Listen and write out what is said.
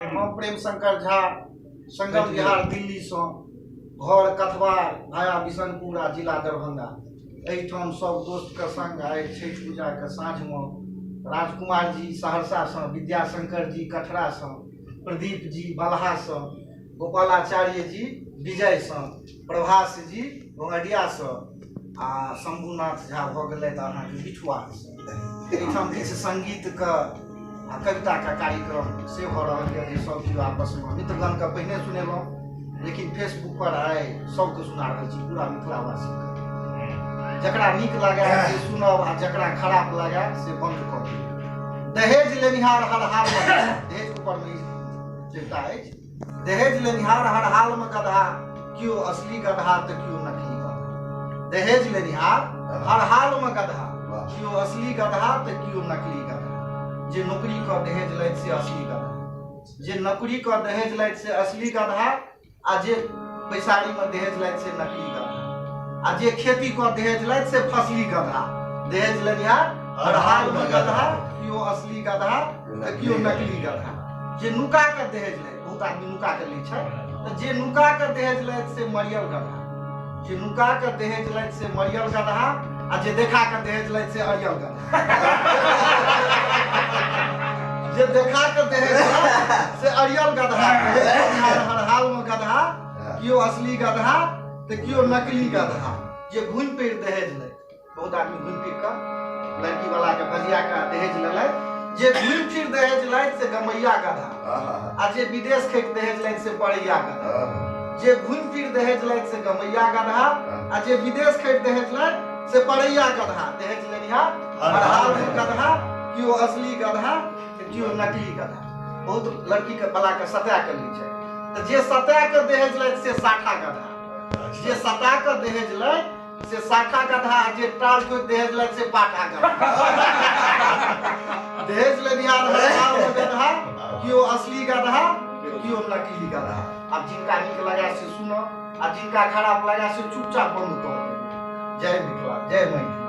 हम प्रेम शंकर झा संगम बिहार दिल्ली से घर कथवार भाया बिशनपुर आ जिला दरभंगा। एहिठाम सब दोस्त के संग आए छठ पूजा के साँझ में राजकुमार जी सहरसा से, विद्याशंकर जी कठरा से, प्रदीप जी बलहा से, गोपालाचार्य जी विजय से, प्रभास जी गोंगडिया से आ शंभुनाथ झा भ गए अहाँके बिठुआ से। एहिठाम किछु संगीत के आ कविता का कार्यक्रम से भ रहा है जे सब केओ आपस में मित्रगण के पहिने सुनेलहुँ, लेकिन फेसबुक पर आए सबके सुना रहल छी पूरा मिथिलावासी के। जकरा नीक लगे से सुनब आ जकरा खराब लगे से बंद कर दियौ। दहेज लेनिहार हर हाल में दहेज ऊपर में चिंता अछि। दहेज लेनिहार हर हाल में गधा, क्यों असली गधा तो क्यों नकली गधा। दहेज लेनिहार हर हाल में गधा, क्यों असली गधा तो क्यों नकली गधा। जे नौकरी का दहेज लैत से असली गधा, जे नौकरी का दहेज लैत से असली गधा, आ जे पैसारी में दहेज लैत से नकली गधा, आ जे खेती का दहेज लैत से फसली गधा। दहेज लेनिहार हर हाल में गधा, क्यों असली गधा तो क्यों नकली गधा। जे नुका के दहेज लैत, बहुत आदमी नुका के लै छै, तो जे नुका के दहेज लैत से मरियल गधा। जे नुका के दहेज लैत से मरियल गधा, आ जे देखा के दहेज लैत से अरियल गधा। जे देखा के दहेज से अरियल गधा। हर हाल में गधा, क्यों असली गधा तो क्यों नकली गधा। जे घूम फिर दहेज ले, बहुत आदमी घूम फिर का लड़की वाला के भजिया का दहेज ले, जे घूम फिर दहेज लैत से गमैया गधा, आ जे विदेश खैत दहेज लैत से पड़ैया गधा। जे घूम फिर दहेज लैत से गमैया गधा, आ जे विदेश खैत दहेज लैत से पड़ैया गधा। दहेज लेनिहार हर हाल में गधा, क्यों असली गधा क्यों नकली गधा। बहुत लड़की के बला के सता के लै छै, तो जे सता के दहेज लैत से साठा गधा। जे सता के दहेज लैत से साठा गधा, जे टाल के दहेज लैत से पाठा गधा। दहेज लेनिहार हर हाल में गधा, क्यों असली गधा क्यों नकली गधा। अब जिनका नीक लगा से सुनो, आ जिनका खराब लगा से चुपचाप बंद कर दो। जय मिथिला, जय मैथिली।